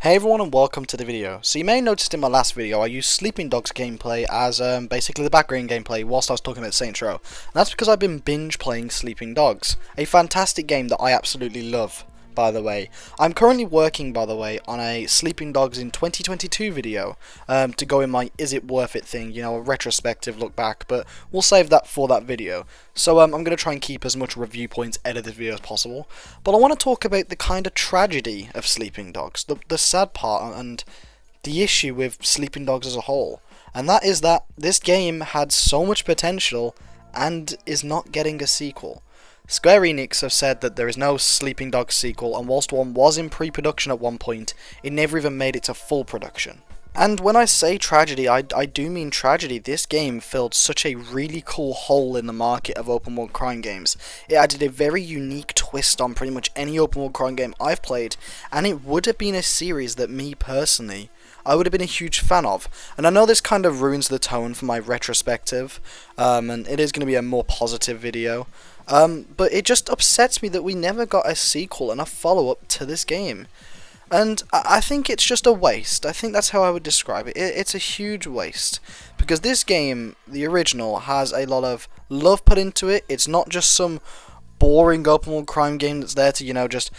Hey everyone and welcome to the video. So you may have noticed in my last video I used Sleeping Dogs gameplay as basically the background gameplay whilst I was talking about Saints Row. And that's because I've been binge playing Sleeping Dogs, a fantastic game that I absolutely love, by the way. I'm currently working, by the way, on a Sleeping Dogs in 2022 video to go in my Is It Worth It thing, a retrospective look back, but we'll save that for that video. So I'm going to try and keep as much review points out of this video as possible. But I want to talk about the kind of tragedy of Sleeping Dogs, the sad part and the issue with Sleeping Dogs as a whole. And that is that this game had so much potential and is not getting a sequel. Square Enix have said that there is no Sleeping Dogs sequel, and whilst one was in pre-production at one point, it never even made it to full production. And when I say tragedy, I do mean tragedy. This game filled such a really cool hole in the market of open world crime games. It added a very unique twist on pretty much any open world crime game I've played, and it would have been a series that me personally, I would have been a huge fan of. And I know this kind of ruins the tone for my retrospective, and it is going to be a more positive video. But it just upsets me that we never got a sequel and a follow-up to this game. And I think it's just a waste. I think that's how I would describe it. It's a huge waste. Because this game, the original, has a lot of love put into it. It's not just some boring open world crime game that's there to, just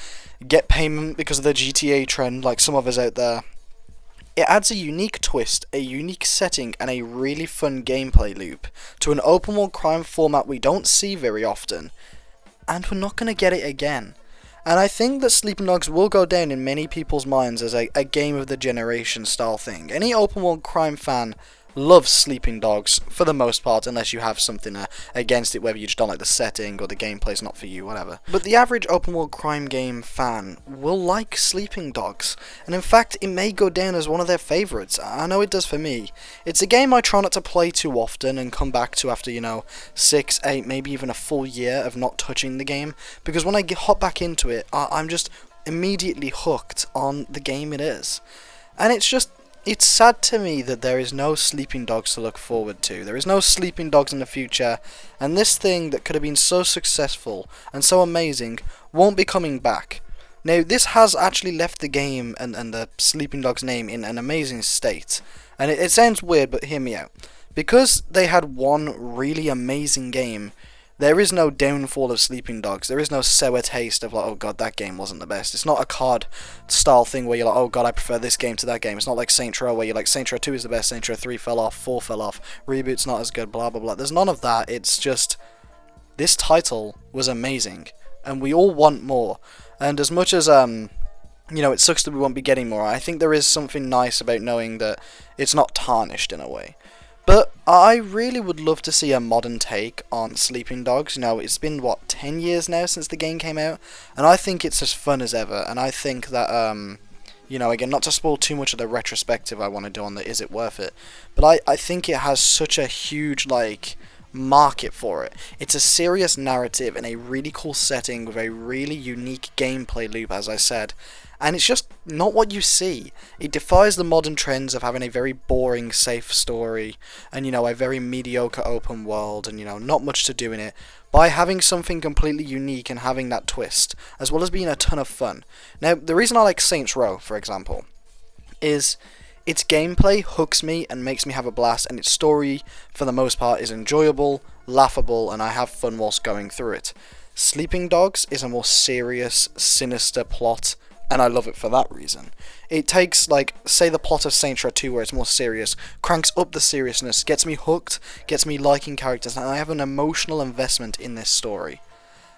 get payment because of the GTA trend like some of us out there. It adds a unique twist, a unique setting, and a really fun gameplay loop to an open world crime format we don't see very often. And we're not going to get it again. And I think that Sleeping Dogs will go down in many people's minds as a game of the generation style thing. Any open world crime fan loves Sleeping Dogs for the most part, unless you have something against it, whether you just don't like the setting or the gameplay's not for you, whatever. But the average open world crime game fan will like Sleeping Dogs, and in fact it may go down as one of their favourites. I know it does for me. It's a game I try not to play too often and come back to after 6, 8, maybe even a full year of not touching the game, because when I hop back into it, I'm just immediately hooked on the game it is. And it's sad to me that there is no Sleeping Dogs to look forward to. There is no Sleeping Dogs in the future, and this thing that could have been so successful and so amazing won't be coming back. Now, this has actually left the game and the Sleeping Dogs name in an amazing state. And it sounds weird, but hear me out. Because they had one really amazing game, there is no downfall of Sleeping Dogs. There is no sour taste of like, oh god, that game wasn't the best. It's not a COD style thing where you're like, oh god, I prefer this game to that game. It's not like Saints Row where you're like, Saints Row 2 is the best, Saints Row 3 fell off, 4 fell off, Reboot's not as good, blah blah blah. There's none of that. It's just, this title was amazing, and we all want more. And as much as it sucks that we won't be getting more, I think there is something nice about knowing that it's not tarnished in a way. But I really would love to see a modern take on Sleeping Dogs. It's been, 10 years now since the game came out, and I think it's as fun as ever, and I think that, again, not to spoil too much of the retrospective I want to do on the Is It Worth It, but I think it has such a huge, market for it. It's a serious narrative in a really cool setting with a really unique gameplay loop, as I said. And it's just not what you see. It defies the modern trends of having a very boring, safe story and, a very mediocre open world and, not much to do in it, by having something completely unique and having that twist, as well as being a ton of fun. Now, the reason I like Saints Row, for example, is its gameplay hooks me and makes me have a blast, and its story, for the most part, is enjoyable, laughable, and I have fun whilst going through it. Sleeping Dogs is a more serious, sinister plot, and I love it for that reason. It takes, say the plot of Saints Row 2 where it's more serious, cranks up the seriousness, gets me hooked, gets me liking characters, and I have an emotional investment in this story.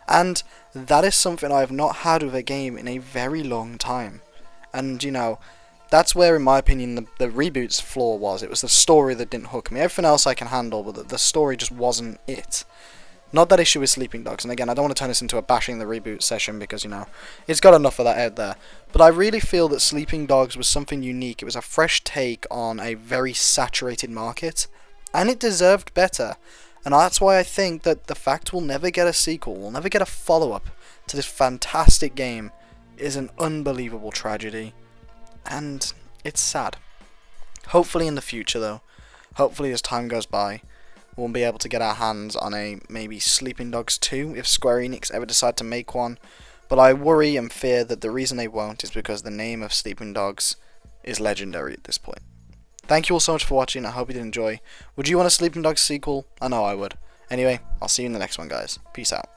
And that is something I have not had with a game in a very long time. And, that's where, in my opinion, the Reboot's flaw was. It was the story that didn't hook me. Everything else I can handle, but the story just wasn't it. Not that issue with Sleeping Dogs, and again, I don't want to turn this into a bashing the Reboot session because, it's got enough of that out there. But I really feel that Sleeping Dogs was something unique. It was a fresh take on a very saturated market, and it deserved better. And that's why I think that the fact we'll never get a sequel, we'll never get a follow-up to this fantastic game, is an unbelievable tragedy. And it's sad. Hopefully in the future, though, hopefully as time goes by, we'll be able to get our hands on a maybe Sleeping Dogs 2 if Square Enix ever decide to make one. But I worry and fear that the reason they won't is because the name of Sleeping Dogs is legendary at this point. Thank you all so much for watching. I hope you did enjoy. Would you want a Sleeping Dogs sequel? I know I would. Anyway, I'll see you in the next one, guys. Peace out.